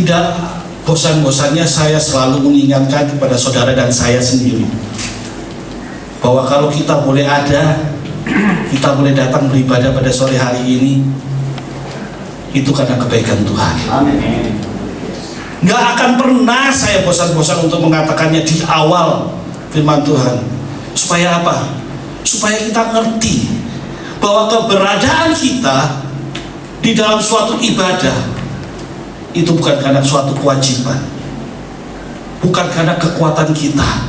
Tidak bosan-bosannya saya selalu mengingatkan kepada saudara dan saya sendiri bahwa kalau kita boleh ada, kita boleh datang beribadah pada sore hari ini, itu karena kebaikan Tuhan. Amin. Nggak akan pernah saya bosan-bosan untuk mengatakannya di awal firman Tuhan. Supaya apa? Supaya kita ngerti bahwa keberadaan kita di dalam suatu ibadah itu bukan karena suatu kewajiban, bukan karena kekuatan kita,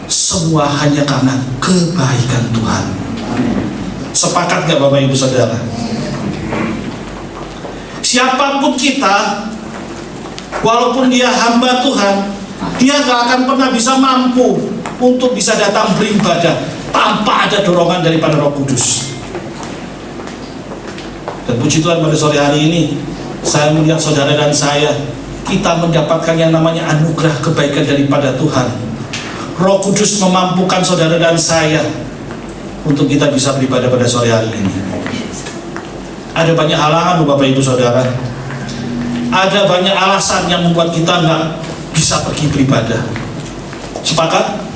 semua hanya karena kebaikan Tuhan. Sepakat gak Bapak Ibu Saudara? Siapapun kita, walaupun dia hamba Tuhan, dia gak akan pernah bisa mampu untuk bisa datang beribadah tanpa ada dorongan daripada Roh Kudus. Dan puji Tuhan pada sore hari ini saya melihat saudara dan saya, kita mendapatkan yang namanya anugerah kebaikan daripada Tuhan. Roh Kudus memampukan saudara dan saya untuk kita bisa beribadah pada sore hari ini. Ada banyak halangan Bapak Ibu Saudara, ada banyak alasan yang membuat kita nggak bisa pergi beribadah. Sepakat?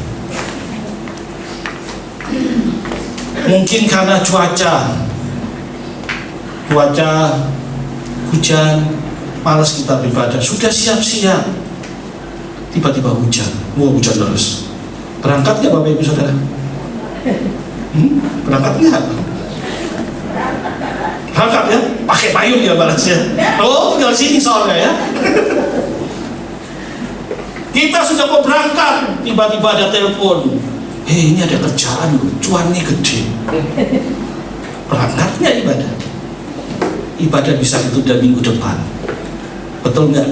Mungkin karena cuaca hujan, malas kita beribadah. Sudah siap-siap, tiba-tiba hujan. Hujan terus. Berangkat nggak Bapak Ibu Saudara? Berangkat nggak? Berangkat ya? Pakai payung ya balasnya. Oh, tinggal sini soalnya ya. Kita sudah mau berangkat, tiba-tiba ada telepon. Ini ada kerjaan loh, cuannya gede. Berangkatnya ibadah. Ibadah bisa ditunda minggu depan. Betul nggak?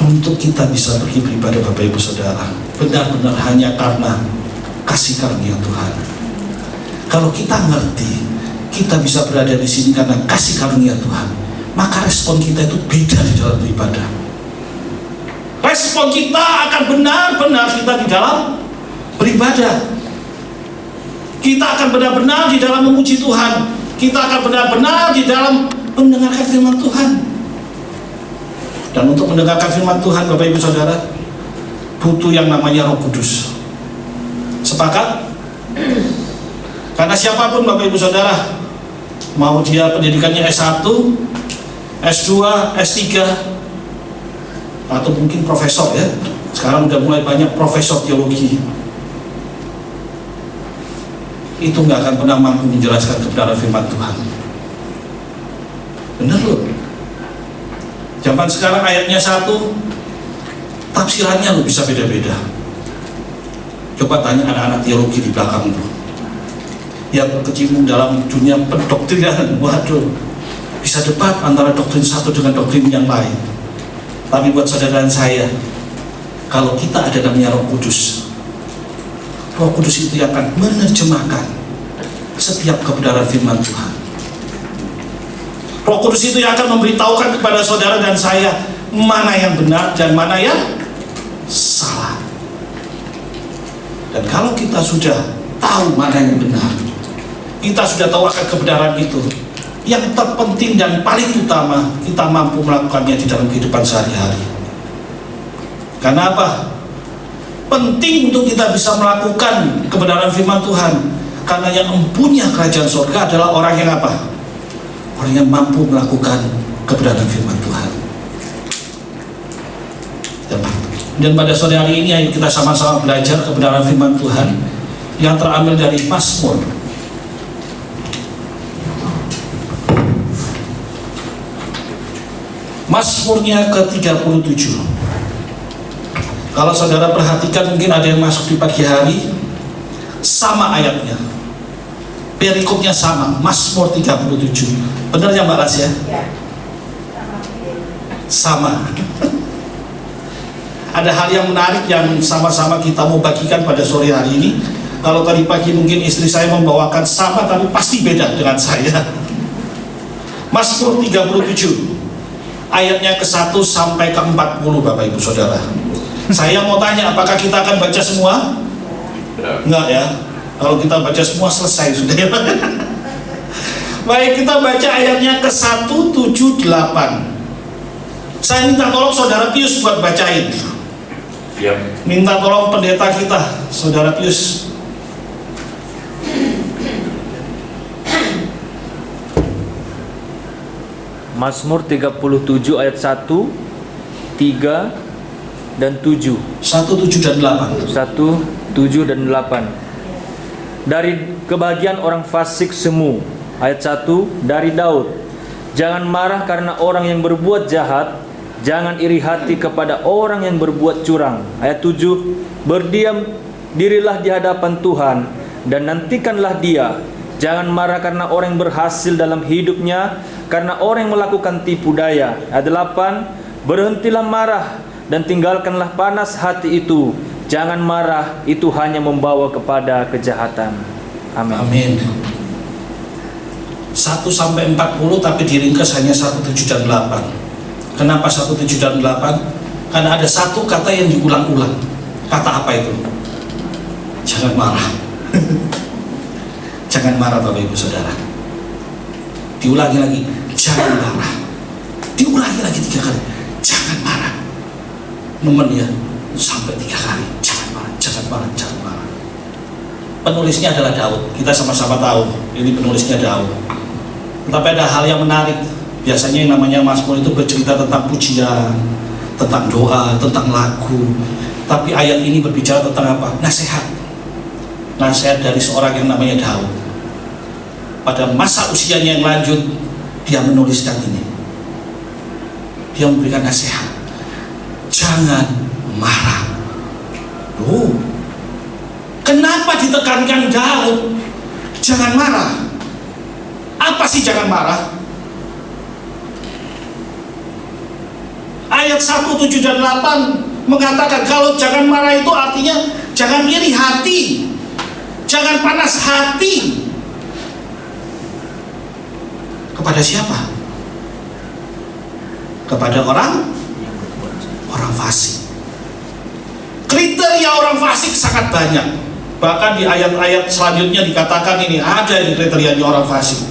Untuk kita bisa pergi beribadah Bapak Ibu Saudara, benar-benar hanya karena kasih karunia Tuhan. Kalau kita ngerti, kita bisa berada di sini karena kasih karunia Tuhan, maka respon kita itu beda di dalam beribadah. Respon kita akan benar-benar kita di dalam beribadah. Kita akan benar-benar di dalam memuji Tuhan. Kita akan benar-benar di dalam mendengarkan firman Tuhan. Dan untuk mendengarkan firman Tuhan Bapak Ibu Saudara, butuh yang namanya Roh Kudus. Sepakat? Karena siapapun Bapak Ibu Saudara, mau dia pendidikannya S1, S2, S3, atau mungkin profesor ya. Sekarang udah mulai banyak profesor teologi. Itu nggak akan pernah mampu menjelaskan kebenaran firman Tuhan. Benar loh. Zaman sekarang ayatnya satu, tafsirannya loh bisa beda-beda. Coba tanya anak-anak teologi di belakang tuh, yang berkecimpung dalam dunia pendoktrinan. Waduh, bisa debat antara doktrin satu dengan doktrin yang lain. Tapi buat saudara dan saya, kalau kita ada namanya Roh Kudus, Roh Kudus itu yang akan menerjemahkan setiap kebenaran firman Tuhan. Roh Kudus itu yang akan memberitahukan kepada saudara dan saya mana yang benar dan mana yang salah. Dan kalau kita sudah tahu mana yang benar, kita sudah tahu akan kebenaran itu, yang terpenting dan paling utama, kita mampu melakukannya di dalam kehidupan sehari-hari. Karena apa? Penting untuk kita bisa melakukan kebenaran firman Tuhan, karena yang mempunyai kerajaan surga adalah orang yang apa? Orang yang mampu melakukan kebenaran firman Tuhan. Dan pada sore hari ini, ayo kita sama-sama belajar kebenaran firman Tuhan yang terambil dari Mazmur. Mazmurnya ke-37. Kalau saudara perhatikan, mungkin ada yang masuk di pagi hari, sama ayatnya, perikopnya sama, Mazmur 37. Benar ya Mbak Ras ya? Sama. Ada hal yang menarik yang sama-sama kita mau bagikan pada sore hari ini. Kalau tadi pagi mungkin istri saya membawakan sama, tapi pasti beda dengan saya. Mazmur 37 ayatnya ke-1 sampai ke-40 Bapak Ibu Saudara. Saya mau tanya, apakah kita akan baca semua? Enggak ya. Kalau kita baca semua selesai sudah ya. Baik, kita baca ayatnya ke 178. Saya minta tolong Saudara Pius buat bacain. Siap. Minta tolong pendeta kita, Saudara Pius. Mazmur 37 ayat 1, 3 dan 7. 1, 7 dan 8. 1, 7 dan 8. Dari kebahagiaan orang fasik semu. Ayat 1 dari Daud. Jangan marah karena orang yang berbuat jahat, jangan iri hati kepada orang yang berbuat curang. Ayat 7, berdiam dirilah di hadapan Tuhan dan nantikanlah Dia. Jangan marah karena orang yang berhasil dalam hidupnya, karena orang yang melakukan tipu daya. Ayat 8, berhentilah marah dan tinggalkanlah panas hati itu. Jangan marah, itu hanya membawa kepada kejahatan. Amin. Amin. 1 sampai 40 tapi diringkas hanya 1, 7 dan 8. Kenapa 1, 7 dan 8? Karena ada satu kata yang diulang-ulang. Kata apa itu? Jangan marah. Jangan marah Bapak Ibu Saudara. Diulangi lagi, jangan marah. Diulangi lagi 3 kali, jangan marah. Nemen ya, sampai 3 kali, jangan marah, jangan marah, jangan marah. Penulisnya adalah Daud. Kita sama-sama tahu, ini penulisnya Daud. Tapi ada hal yang menarik. Biasanya yang namanya Mazmur itu bercerita tentang pujian, tentang doa, tentang lagu. Tapi ayat ini berbicara tentang apa? Nasihat. Nasihat dari seorang yang namanya Daud. Pada masa usianya yang lanjut, dia menuliskan ini. Dia memberikan nasihat. Jangan marah. Loh, kenapa ditekankan Daud? Jangan marah. Apa sih jangan marah? Ayat 1, 7 dan 8 mengatakan kalau jangan marah itu artinya jangan iri hati, jangan panas hati. Kepada siapa? Kepada orang fasik. Kriteria orang fasik sangat banyak. Bahkan di ayat-ayat selanjutnya dikatakan ini ada di kriterianya orang fasik.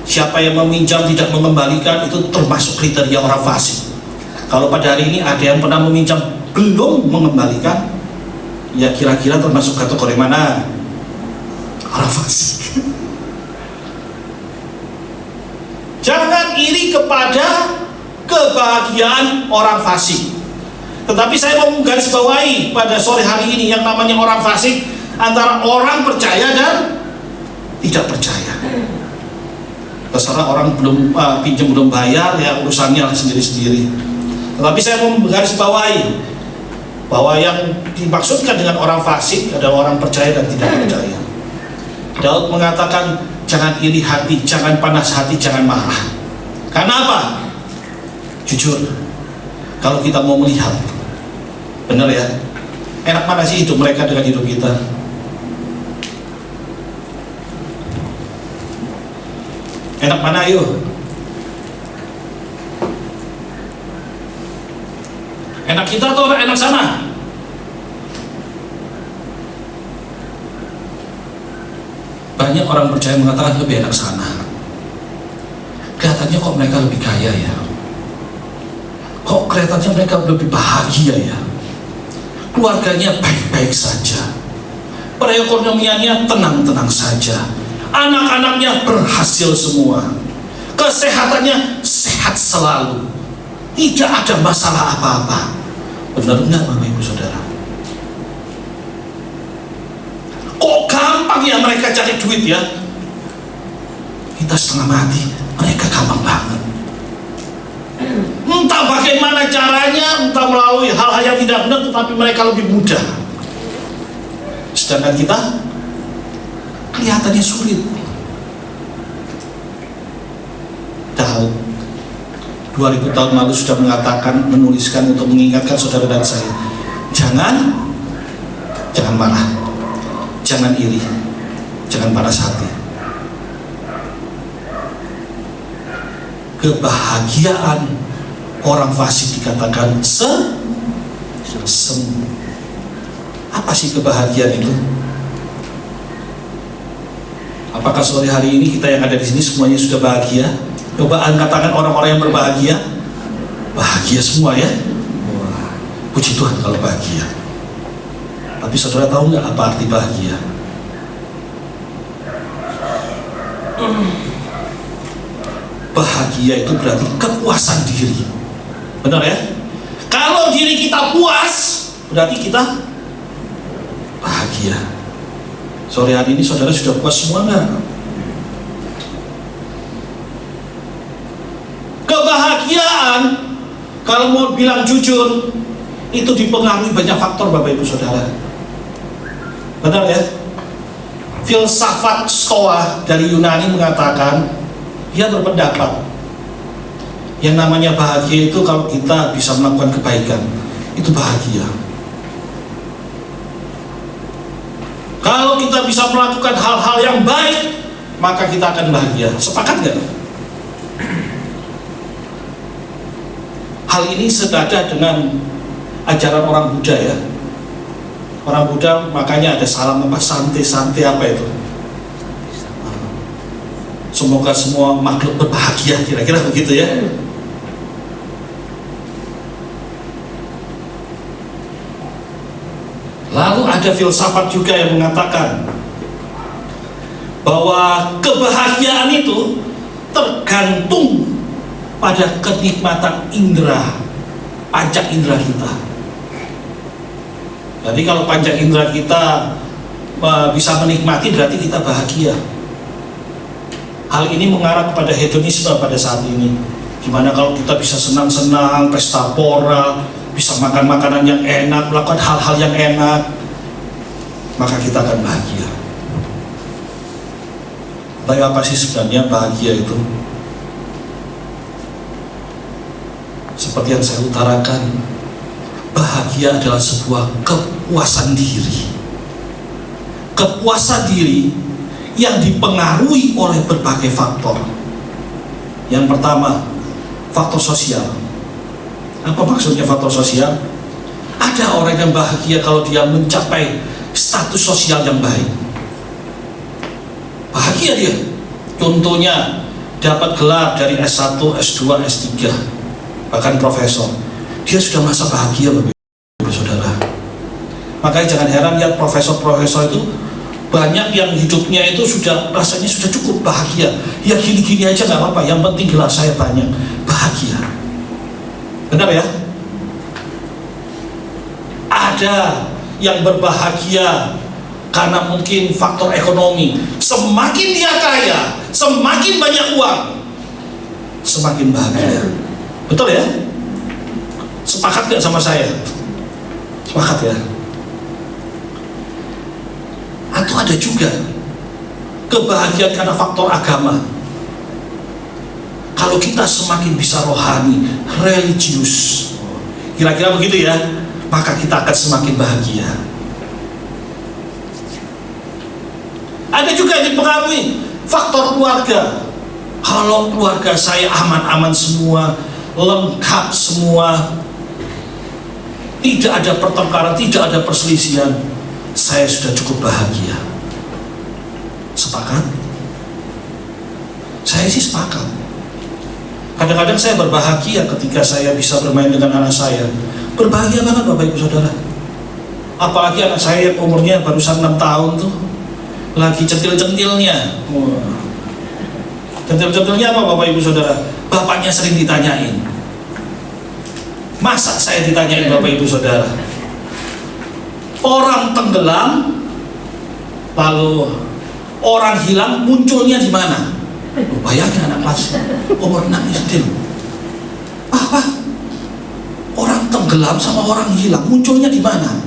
Siapa yang meminjam tidak mengembalikan itu termasuk kriteria orang fasik. Kalau pada hari ini ada yang pernah meminjam belum mengembalikan, ya kira-kira termasuk kategori mana? Orang fasik. Jangan iri kepada kebahagiaan orang fasik. Tetapi saya mau menggarisbawahi pada sore hari ini yang namanya orang fasik antara orang percaya dan tidak percaya. Terserah orang belum pinjam belum bayar, ya urusannya sendiri-sendiri. Tetapi saya mau menggarisbawahi bahwa yang dimaksudkan dengan orang fasik adalah orang percaya dan tidak percaya. Daud mengatakan jangan iri hati, jangan panas hati, jangan marah. Karena apa? Jujur, kalau kita mau melihat, benar ya, enak mana sih hidup mereka dengan hidup kita? Enak mana yuk? Enak kita atau enak sana? Banyak orang percaya mengatakan lebih enak sana. Kelihatannya kok mereka lebih kaya ya? Kok kelihatannya mereka lebih bahagia ya? Keluarganya baik-baik saja, perekonomiannya tenang-tenang saja, anak-anaknya berhasil semua, kesehatannya sehat selalu, tidak ada masalah apa-apa. Benar enggak Bapak Ibu Saudara? Kok gampang ya mereka cari duit ya? Kita setengah mati, mereka gampang banget. Entah bagaimana caranya, entah melalui hal-hal yang tidak benar, tetapi mereka lebih mudah. Sedangkan kita kelihatannya sulit. Daud 2000 tahun lalu sudah mengatakan, menuliskan untuk mengingatkan saudara dan saya, jangan marah, jangan iri, jangan panas hati. Kebahagiaan orang fasik dikatakan semu. Apa sih kebahagiaan itu? Apakah sore hari ini kita yang ada di sini semuanya sudah bahagia? Coba angkat tangan orang-orang yang berbahagia. Bahagia semua ya. Wah, puji Tuhan kalau bahagia. Tapi saudara tahu nggak apa arti bahagia? Bahagia itu berarti kepuasan diri. Benar ya? Kalau diri kita puas, berarti kita bahagia. Sore hari ini saudara sudah puas semua nggak? Kebahagiaan, kalau mau bilang jujur, itu dipengaruhi banyak faktor Bapak Ibu Saudara. Benar ya? Filsafat Stoa dari Yunani mengatakan, dia berpendapat yang namanya bahagia itu kalau kita bisa melakukan kebaikan, itu bahagia. Kalau kita bisa melakukan hal-hal yang baik, maka kita akan bahagia. Sepakat nggak? Hal ini senada dengan ajaran orang Buddha ya. Orang Buddha makanya ada salam apa, santai-santai apa itu. Semoga semua makhluk berbahagia, kira-kira begitu ya. Lalu ada filsafat juga yang mengatakan bahwa kebahagiaan itu tergantung pada kenikmatan indera, panca indera kita. Jadi kalau panca indera kita bisa menikmati, berarti kita bahagia. Hal ini mengarah kepada hedonisme pada saat ini. Gimana kalau kita bisa senang-senang, pesta pora, bisa makan makanan yang enak, melakukan hal-hal yang enak, maka kita akan bahagia. Tapi apa sih sebenarnya bahagia itu? Seperti yang saya utarakan, bahagia adalah sebuah kepuasan diri. Kepuasan diri yang dipengaruhi oleh berbagai faktor. Yang pertama, faktor sosial. Apa maksudnya faktor sosial? Ada orang yang bahagia kalau dia mencapai status sosial yang baik. Bahagia dia. Contohnya dapat gelar dari S1, S2, S3, bahkan profesor. Dia sudah merasa bahagia Bapak Ibu Saudara. Makanya jangan heran lihat profesor-profesor itu banyak yang hidupnya itu sudah rasanya sudah cukup bahagia. Ya gini-gini aja nggak apa-apa. Yang penting gelar saya banyak, bahagia. Benar ya? Ada yang berbahagia karena mungkin faktor ekonomi. Semakin dia kaya, semakin banyak uang, semakin bahagia. Betul ya? Sepakat gak sama saya? Sepakat ya? Atau ada juga kebahagiaan karena faktor agama. Kalau kita semakin bisa rohani, religius, kira-kira begitu ya, maka kita akan semakin bahagia. Ada juga yang dipengaruhi faktor keluarga. Kalau keluarga saya aman-aman semua, lengkap semua, tidak ada pertengkaran, tidak ada perselisihan, saya sudah cukup bahagia. Sepakat? Saya sih sepakat. Kadang-kadang saya berbahagia ketika saya bisa bermain dengan anak saya. Berbahagia banget Bapak Ibu Saudara. Apalagi anak saya yang umurnya barusan 6 tahun tuh, lagi centil-centilnya. Centil-centilnya apa Bapak Ibu Saudara? Bapaknya sering ditanyain. Masa saya ditanyain Bapak Ibu Saudara? Orang tenggelam, lalu orang hilang, munculnya di mana? Bayangin anak kelas umur 6 SD. Apa? Orang tenggelam sama orang hilang, munculnya di mana?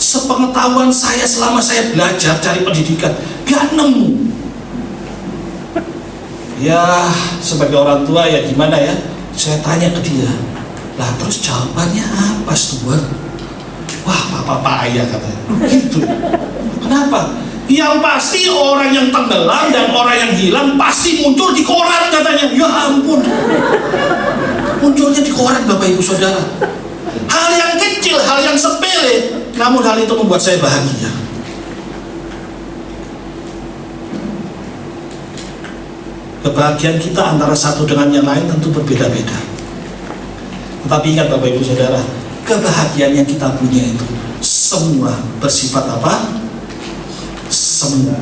Sepengetahuan saya selama saya belajar cari pendidikan, gak nemu. Ya, sebagai orang tua ya gimana ya? Saya tanya ke dia, lah terus jawabannya apa, Stuart? Wah, papa ayah katanya. Gitu. Kenapa? Yang pasti orang yang tenggelam dan orang yang hilang pasti muncul di koran katanya. Ya ampun. Munculnya di koran Bapak Ibu Saudara. Hal yang kecil, hal yang sepele, namun hal itu membuat saya bahagia. Kebahagiaan kita antara satu dengan yang lain tentu berbeda-beda. Tetapi ingat Bapak Ibu Saudara, kebahagiaan yang kita punya itu semua bersifat apa? Semu.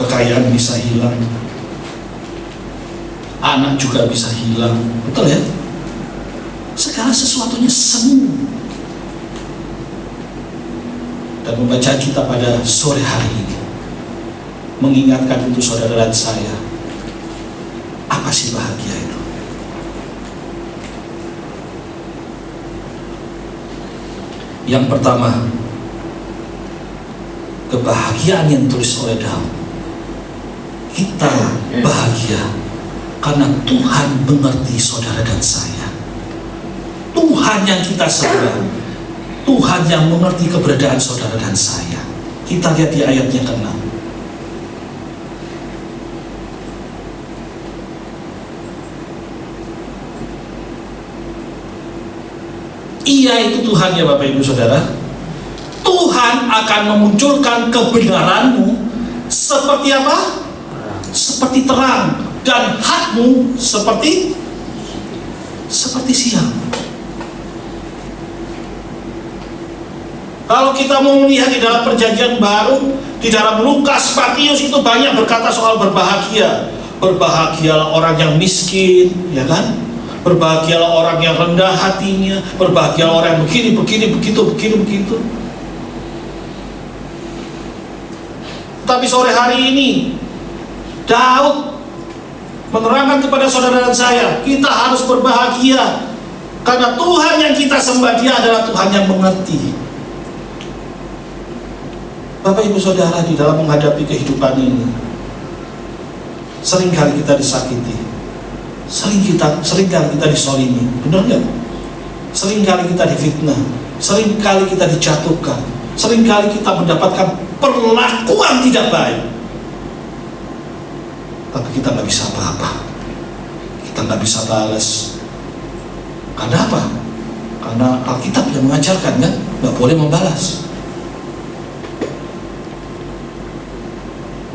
Kekayaan bisa hilang, anak juga bisa hilang, betul ya? Segala sesuatunya semu. Dan membaca kita pada sore hari ini mengingatkan untuk saudara dan saya, apa sih bahagia itu? Yang pertama, kebahagiaan yang ditulis oleh Daud. Kita bahagia karena Tuhan mengerti saudara dan saya. Tuhan yang kita sembah, Tuhan yang mengerti keberadaan saudara dan saya. Kita lihat di ayatnya ke-6. Ia itu Tuhan ya Bapak Ibu Saudara. Tuhan akan memunculkan kebenaranmu seperti apa? Seperti terang, dan hakmu seperti siang. Kalau kita mau melihat di dalam perjanjian baru, di dalam Lukas, Matius itu banyak berkata soal berbahagia. Berbahagialah orang yang miskin, ya kan? Berbahagialah orang yang rendah hatinya, berbahagialah orang yang begini, begitu. Tapi sore hari ini Daud menerangkan kepada saudara dan saya, kita harus berbahagia karena Tuhan yang kita sembah, Dia adalah Tuhan yang mengerti. Bapak Ibu Saudara, di dalam menghadapi kehidupan ini seringkali kita disakiti, seringkali kita disolimi, benar nggak? Seringkali kita difitnah, seringkali kita dijatuhkan, seringkali kita mendapatkan perlakuan tidak baik. Tapi kita nggak bisa apa-apa, kita nggak bisa balas. Karena apa? Karena Alkitab yang mengajarkan kan, nggak boleh membalas.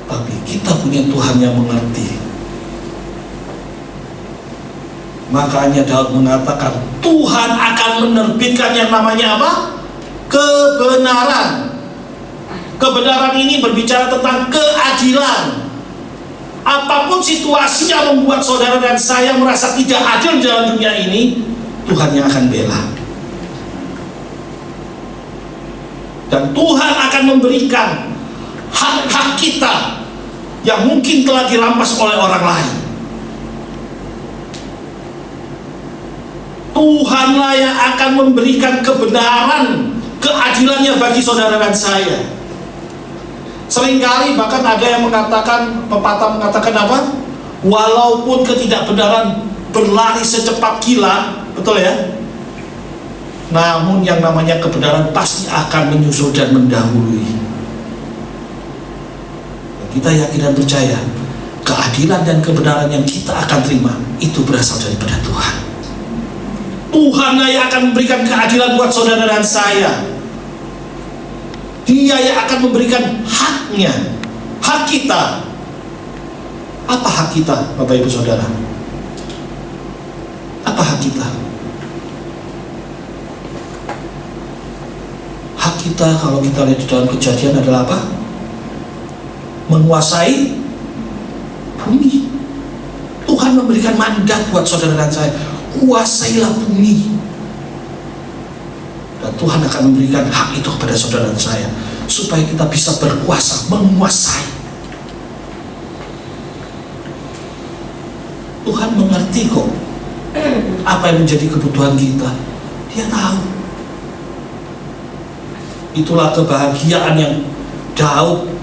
Tapi kita punya Tuhan yang mengerti. Makanya Daud mengatakan, Tuhan akan menerbitkan yang namanya apa? Kebenaran. Kebenaran ini berbicara tentang keadilan. Apapun situasi yang membuat saudara dan saya merasa tidak adil dalam dunia ini, Tuhan yang akan bela. Dan Tuhan akan memberikan hak-hak kita yang mungkin telah dirampas oleh orang lain. Tuhanlah yang akan memberikan kebenaran, keadilannya bagi saudara dan saya. Seringkali bahkan ada yang mengatakan, pepatah mengatakan apa? Walaupun ketidakbenaran berlari secepat kilat, betul ya? Namun yang namanya kebenaran pasti akan menyusul dan mendahului. Kita yakin dan percaya, keadilan dan kebenaran yang kita akan terima itu berasal daripada Tuhan. Tuhanlah yang akan memberikan keadilan buat saudara dan saya. Dia yang akan memberikan haknya, hak kita. Apa hak kita, Bapak Ibu Saudara? Apa hak kita? Hak kita kalau kita lihat di dalam Kejadian adalah apa? Menguasai bumi. Tuhan memberikan mandat buat saudara dan saya, kuasailah bumi. Dan Tuhan akan memberikan hak itu kepada saudara dan saya, supaya kita bisa berkuasa, menguasai. Tuhan mengerti kok apa yang menjadi kebutuhan kita. Dia tahu. Itulah kebahagiaan yang Daud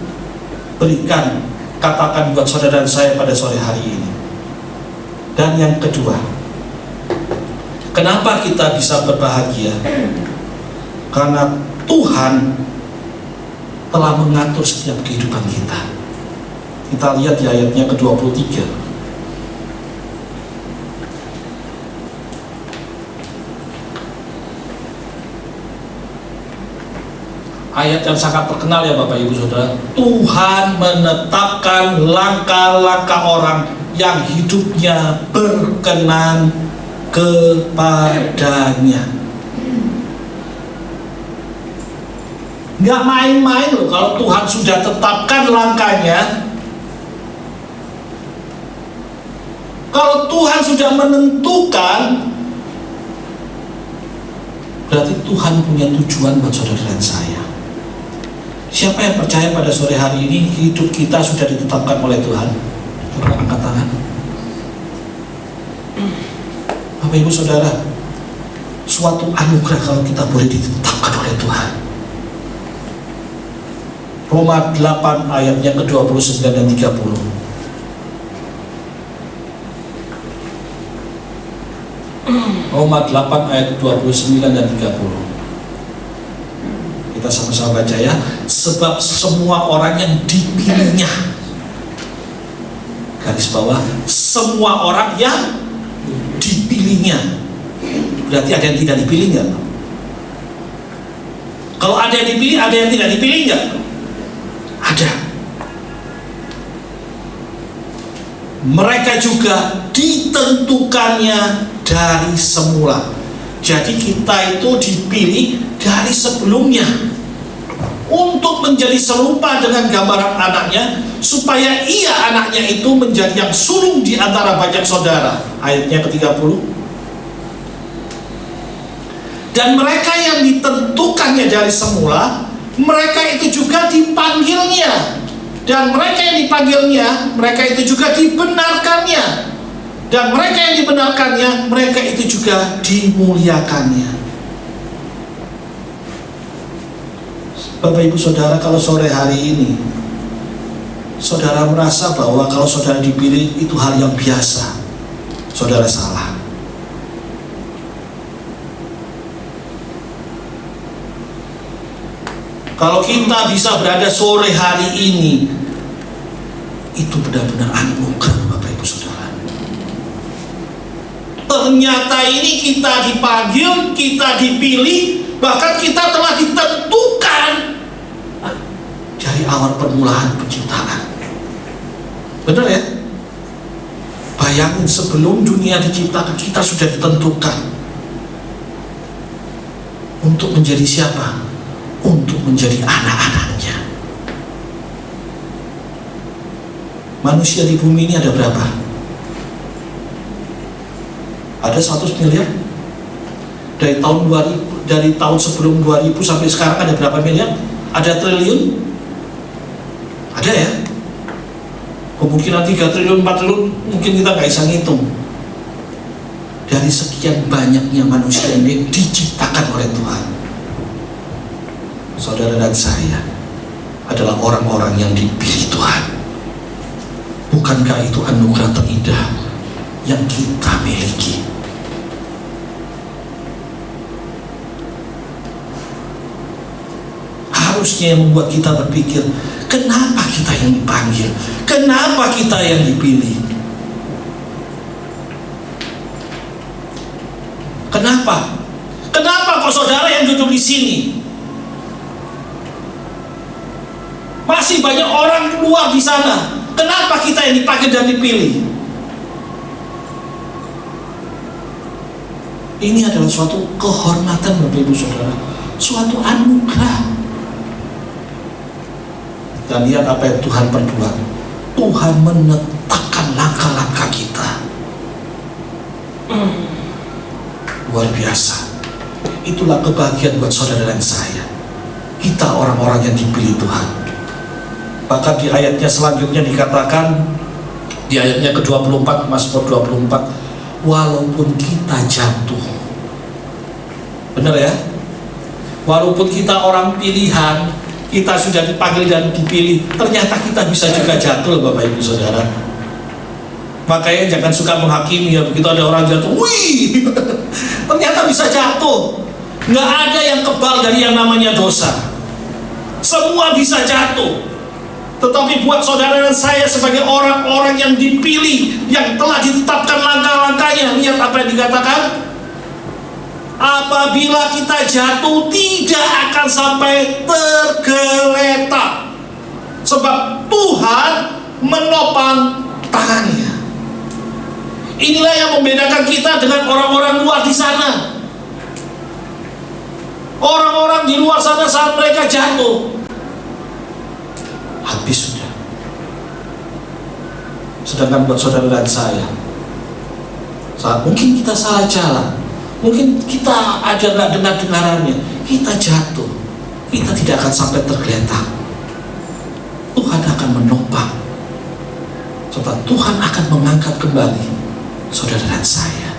berikan, katakan buat saudara dan saya pada sore hari ini. Dan yang kedua, kenapa kita bisa berbahagia? Karena Tuhan telah mengatur setiap kehidupan kita. Kita lihat di ayatnya ke-23. ayat yang sangat terkenal ya Bapak Ibu Saudara. Tuhan menetapkan langkah-langkah orang yang hidupnya berkenan kepadanya. Nggak main-main loh kalau Tuhan sudah tetapkan langkahnya. Kalau Tuhan sudah menentukan, berarti Tuhan punya tujuan buat saudara dan saya. Siapa yang percaya pada sore hari ini hidup kita sudah ditetapkan oleh Tuhan? Coba angkat tangan. Bapak Ibu Saudara, suatu anugerah kalau kita boleh ditetapkan oleh Tuhan. Roma 8 ayatnya ke-29 dan 30. Roma 8 ayat 29 dan 30. Kita sama-sama baca ya. Sebab semua orang yang dipilihnya, garis bawah, semua orang yang dipilihnya. Berarti ada yang tidak dipilih nggak? Kalau ada yang dipilih, ada yang tidak dipilih nggak? Ada. Mereka juga ditentukannya dari semula. Jadi kita itu dipilih dari sebelumnya untuk menjadi serupa dengan gambaran anaknya, supaya ia anaknya itu menjadi yang sulung di antara banyak saudara. Ayatnya ke-30. Dan mereka yang ditentukannya dari semula, mereka itu juga dipanggilnya. Dan mereka yang dipanggilnya, mereka itu juga dibenarkannya. Dan mereka yang dibenarkannya, mereka itu juga dimuliakannya. Bapak Ibu Saudara, kalau sore hari ini saudara merasa bahwa kalau saudara dipilih itu hal yang biasa, saudara salah. Kalau kita bisa berada sore hari ini, itu benar-benar anugerah Bapak Ibu Saudara. Ternyata ini kita dipanggil, kita dipilih, bahkan kita telah ditentukan dari awal permulaan penciptaan. Benar ya? Bayangin, sebelum dunia diciptakan kita sudah ditentukan untuk menjadi siapa? Untuk menjadi anak-anaknya. Manusia di bumi ini ada berapa? Ada 100 miliar. Dari tahun sebelum 2000 sampai sekarang ada berapa miliar? Ada triliun? Ada ya? Kemungkinan 3 triliun, 4 triliun mungkin kita nggak bisa ngitung. Dari sekian banyaknya manusia ini diciptakan oleh Tuhan, saudara dan saya adalah orang-orang yang dipilih Tuhan. Bukankah itu anugerah terindah yang kita miliki? Harusnya yang membuat kita berpikir, kenapa kita yang dipanggil? Kenapa kita yang dipilih? Kenapa? Kenapa kok saudara yang duduk di sini? Masih banyak orang luar di sana. Kenapa kita yang dipanggil dan dipilih? Ini adalah suatu kehormatan Bapak Ibu Saudara, suatu anugerah. Dan lihat apa yang Tuhan perbuat. Tuhan menetapkan langkah-langkah kita. Luar biasa. Itulah kebahagiaan buat saudara dan saya. Kita orang-orang yang dipilih Tuhan. Bahkan di ayatnya selanjutnya dikatakan, di ayatnya ke-24, Mazmur 24, walaupun kita jatuh. Benar ya? Walaupun kita orang pilihan, kita sudah dipanggil dan dipilih, ternyata kita bisa juga jatuh Bapak Ibu Saudara. Makanya jangan suka menghakimi ya, begitu ada orang jatuh, wih, ternyata bisa jatuh. Nggak ada yang kebal dari yang namanya dosa. Semua bisa jatuh. Tetapi buat saudara dan saya sebagai orang-orang yang dipilih, yang telah ditetapkan langkah-langkahnya, lihat apa yang dikatakan. apabila kita jatuh tidak akan sampai tergeletak, sebab Tuhan menopang tangannya. Inilah yang membedakan kita dengan orang-orang luar di sana. Orang-orang di luar sana saat mereka jatuh, habis sudah. Sedangkan buat saudara dan saya, saat mungkin kita salah jalan, mungkin kita ada nggak dengar-dengarannya, kita jatuh, kita tidak akan sampai tergeletak. Tuhan akan menopang, serta Tuhan akan mengangkat kembali saudara dan saya.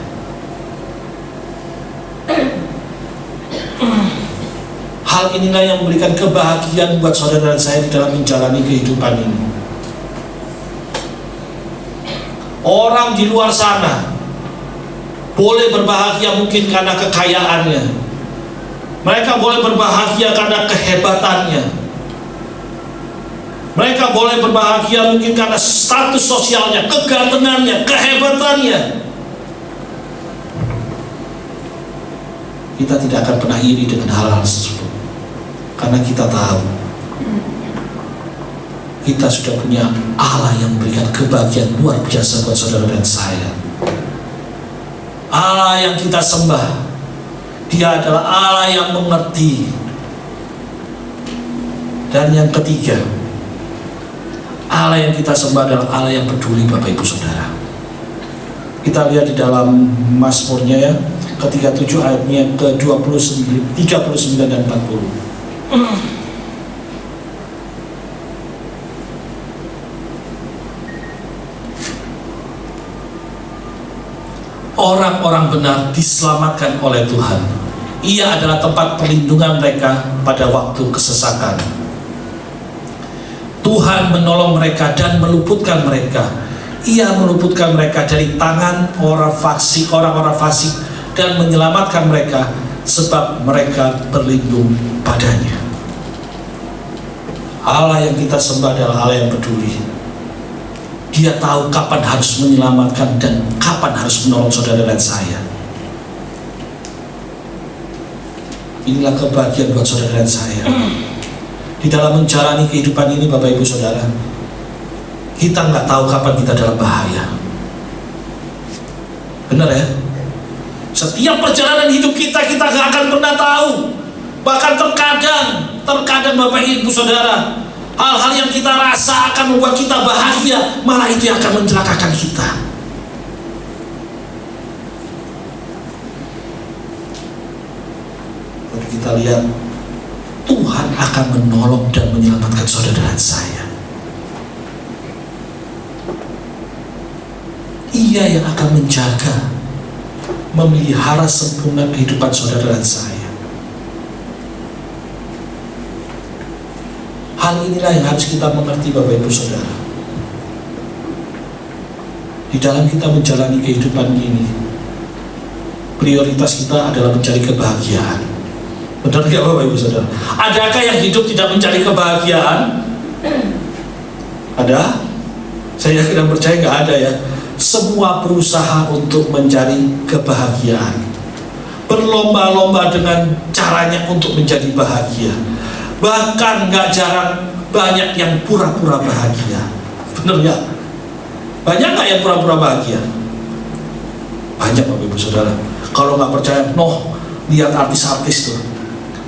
Hal inilah yang memberikan kebahagiaan buat saudara dan saya di dalam menjalani kehidupan ini. Orang di luar sana boleh berbahagia mungkin karena kekayaannya, mereka boleh berbahagia karena kehebatannya, mereka boleh berbahagia mungkin karena status sosialnya, kegantengannya, kehebatannya. Kita tidak akan pernah iri dengan hal-hal tersebut, karena kita tahu kita sudah punya Allah yang memberikan kebahagiaan luar biasa buat saudara dan saya. Allah yang kita sembah, Dia adalah Allah yang mengerti. Dan yang ketiga, Allah yang kita sembah adalah Allah yang peduli, Bapak Ibu Saudara. Kita lihat di dalam Mazmurnya ya, ke-37 ayatnya ke-29, 39 dan 40. Orang-orang benar diselamatkan oleh Tuhan. Ia adalah tempat perlindungan mereka pada waktu kesesakan. Tuhan menolong mereka dan meluputkan mereka. Ia meluputkan mereka dari tangan orang-orang fasik dan menyelamatkan mereka sebab mereka berlindung padanya. Allah yang kita sembah adalah Allah yang peduli. Dia tahu kapan harus menyelamatkan dan kapan harus menolong saudara dan saya. Inilah kebahagiaan buat saudara dan saya. Di dalam menjalani kehidupan ini, Bapak Ibu Saudara, kita nggak tahu kapan kita dalam bahaya. Benar ya? Setiap perjalanan hidup kita nggak akan pernah tahu. Bahkan terkadang Bapak Ibu Saudara, hal-hal yang kita rasa akan membuat kita bahagia, malah itu yang akan mencelakakan kita. Tapi kita lihat Tuhan akan menolong dan menyelamatkan saudara dan saya. Ia yang akan menjaga, memelihara sempurna kehidupan saudara dan saya. Hal inilah yang harus kita mengerti, Bapak Ibu Saudara. Di dalam kita menjalani kehidupan ini, prioritas kita adalah mencari kebahagiaan. Benar nggak Bapak Ibu Saudara? Adakah yang hidup tidak mencari kebahagiaan? Ada? Saya yakin dan percaya nggak ada ya. Semua berusaha untuk mencari kebahagiaan, berlomba-lomba dengan caranya untuk menjadi bahagia. Bahkan nggak jarang banyak yang pura-pura bahagia. Bener nggak? Banyak nggak yang pura-pura bahagia? Banyak Bapak Ibu Saudara. Kalau nggak percaya, lihat artis-artis tuh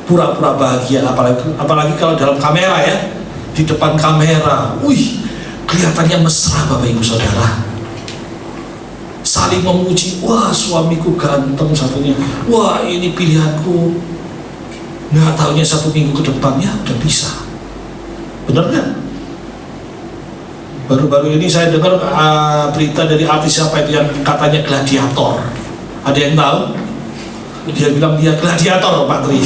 pura-pura bahagia, apalagi kalau dalam kamera ya, di depan kamera, kelihatannya mesra Bapak Ibu Saudara. Saling memuji, wah suamiku ganteng satunya, wah ini pilihanku. Nggak tahunya 1 minggu ke depannya udah bisa. Bener nggak? Baru-baru ini saya dengar berita dari artis siapa itu yang katanya gladiator. Ada yang tahu? Dia bilang dia gladiator, Pak Tri.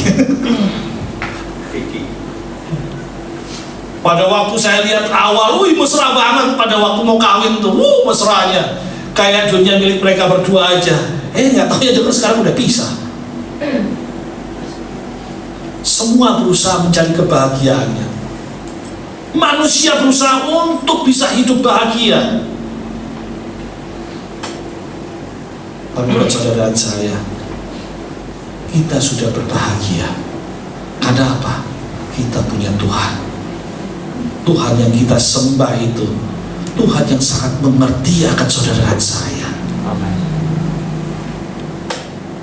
Pada waktu saya lihat awal, mesra banget. Pada waktu mau kawin tuh, mesranya. Kayak dunia milik mereka berdua aja. Nggak tahu ya, dengar sekarang udah pisah. Semua berusaha mencari kebahagiaannya. Manusia berusaha untuk bisa hidup bahagia. Tapi buat saudara dan saya, kita sudah berbahagia. Karena apa? Kita punya Tuhan. Tuhan yang kita sembah itu Tuhan yang sangat mengerti akan saudara dan saya. Amin.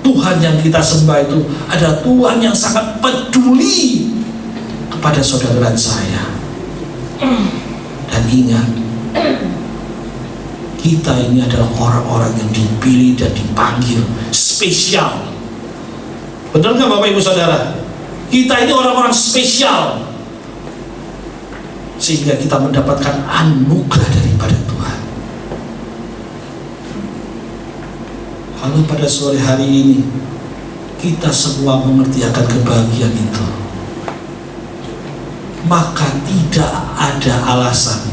Tuhan yang kita sembah itu adalah Tuhan yang sangat peduli kepada saudara dan saya. Dan ingat, kita ini adalah orang-orang yang dipilih dan dipanggil spesial. Benar nggak Bapak Ibu Saudara? Kita ini orang-orang spesial, sehingga kita mendapatkan anugerah daripada Tuhan. Kalau pada sore hari ini kita semua mengerti akan kebahagiaan itu, maka tidak ada alasan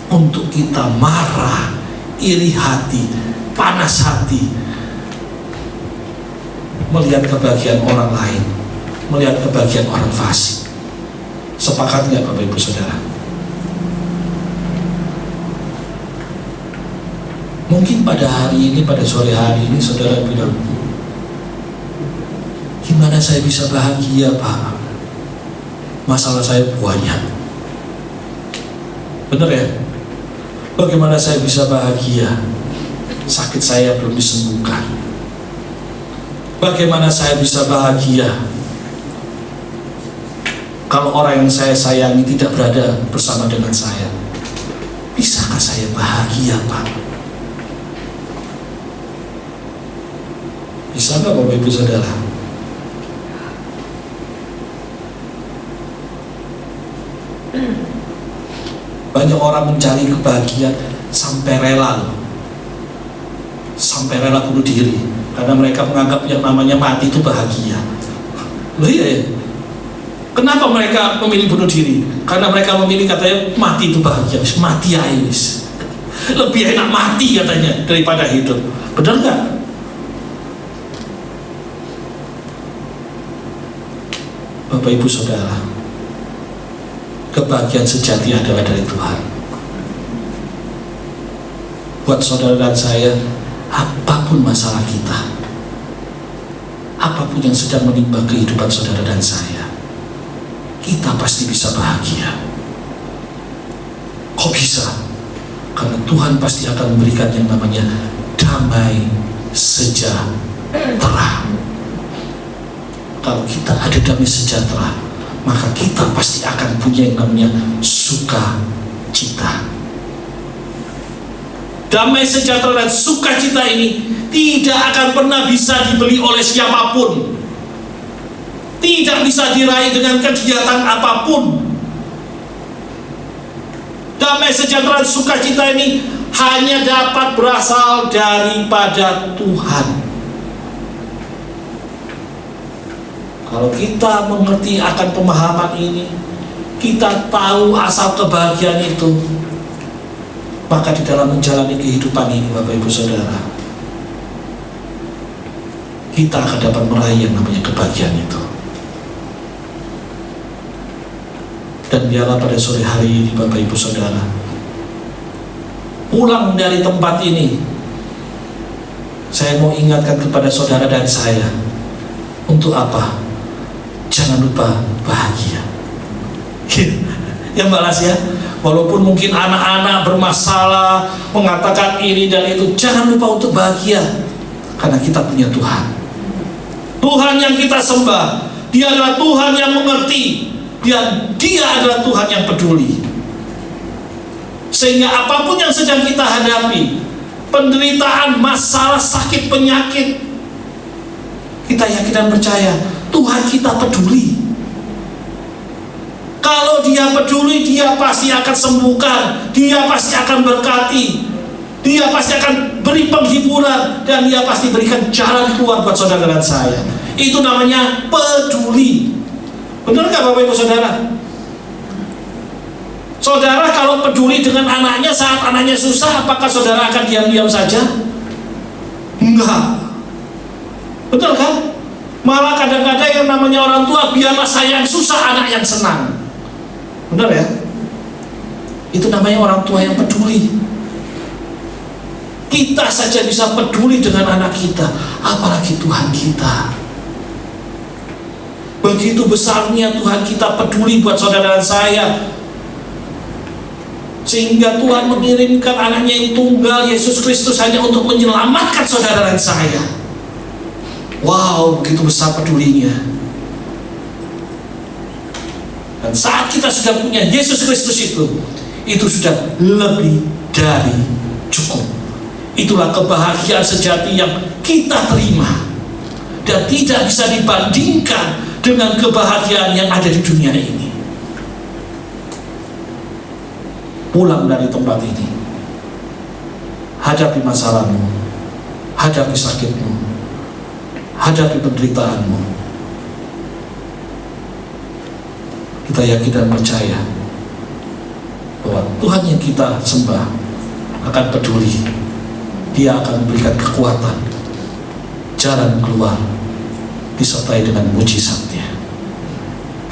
untuk kita marah, iri hati, panas hati melihat kebahagiaan orang lain, melihat kebahagiaan orang fasik. Sepakat nggak Bapak Ibu Saudara? Mungkin pada hari ini, pada sore hari ini saudara bilang, gimana saya bisa bahagia Pak? Masalah saya banyak. Benar ya? Bagaimana saya bisa bahagia? Sakit saya belum disembuhkan. Bagaimana saya bisa bahagia kalau orang yang saya sayangi tidak berada bersama dengan saya? Bisakah saya bahagia Pak? Bisa nggak Bapak Ibu Saudara? Banyak orang mencari kebahagiaan sampai rela bunuh diri karena mereka menganggap yang namanya mati itu bahagia. Loh iya ya? Kenapa mereka memilih bunuh diri? Karena mereka memilih katanya mati itu bahagia. Mati aja wis. Lebih enak mati katanya daripada hidup. Benar nggak? Bapak Ibu Saudara, kebahagiaan sejati adalah dari Tuhan. Buat saudara dan saya, apapun masalah kita, apapun yang sedang menimpa kehidupan saudara dan saya, kita pasti bisa bahagia. Kok bisa? Karena Tuhan pasti akan memberikan yang namanya damai sejahtera. Kalau kita ada damai sejahtera, maka kita pasti akan punya yang namanya sukacita. Damai sejahtera dan sukacita ini tidak akan pernah bisa dibeli oleh siapapun, tidak bisa diraih dengan kegiatan apapun. Damai sejahtera dan sukacita ini hanya dapat berasal daripada Tuhan. Kalau kita mengerti akan pemahaman ini, kita tahu asal kebahagiaan itu, maka di dalam menjalani kehidupan ini Bapak Ibu Saudara, kita akan dapat meraih yang namanya kebahagiaan itu. Dan biarlah pada sore hari ini Bapak Ibu Saudara, pulang dari tempat ini, saya mau ingatkan kepada saudara dan saya, untuk apa? Jangan lupa bahagia. Ya Mbak Las ya, walaupun mungkin anak-anak bermasalah, mengatakan ini dan itu, jangan lupa untuk bahagia, karena kita punya Tuhan. Tuhan yang kita sembah, Dia adalah Tuhan yang mengerti, Dia adalah Tuhan yang peduli. Sehingga apapun yang sedang kita hadapi, penderitaan, masalah, sakit, penyakit, kita yakin dan percaya Tuhan kita peduli. Kalau Dia peduli, Dia pasti akan sembuhkan, Dia pasti akan berkati, Dia pasti akan beri penghiburan, dan Dia pasti berikan jalan keluar buat saudara dan saya. Itu namanya peduli. Benar nggak Bapak Ibu Saudara? Saudara kalau peduli dengan anaknya saat anaknya susah, apakah saudara akan diam-diam saja? Enggak. Betul kan? Malah kadang-kadang yang namanya orang tua, biarlah saya yang susah, anak yang senang. Benar ya? Itu namanya orang tua yang peduli. Kita saja bisa peduli dengan anak kita, apalagi Tuhan kita. Begitu besarnya Tuhan kita peduli buat saudara dan saya, sehingga Tuhan mengirimkan anaknya yang tunggal, Yesus Kristus, hanya untuk menyelamatkan saudara dan saya. Wow, begitu besar pedulinya. Dan saat kita sudah punya Yesus Kristus itu sudah lebih dari cukup. Itulah kebahagiaan sejati yang kita terima, dan tidak bisa dibandingkan dengan kebahagiaan yang ada di dunia ini. Pulang dari tempat ini, hadapi masalahmu, hadapi sakitmu, hadapi penderitaanmu. Kita yakin dan percaya bahwa Tuhan yang kita sembah akan peduli. Dia akan memberikan kekuatan, jalan keluar, disertai dengan mujizatnya.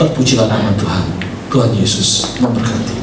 Terpujilah nama Tuhan. Tuhan Yesus memberkati.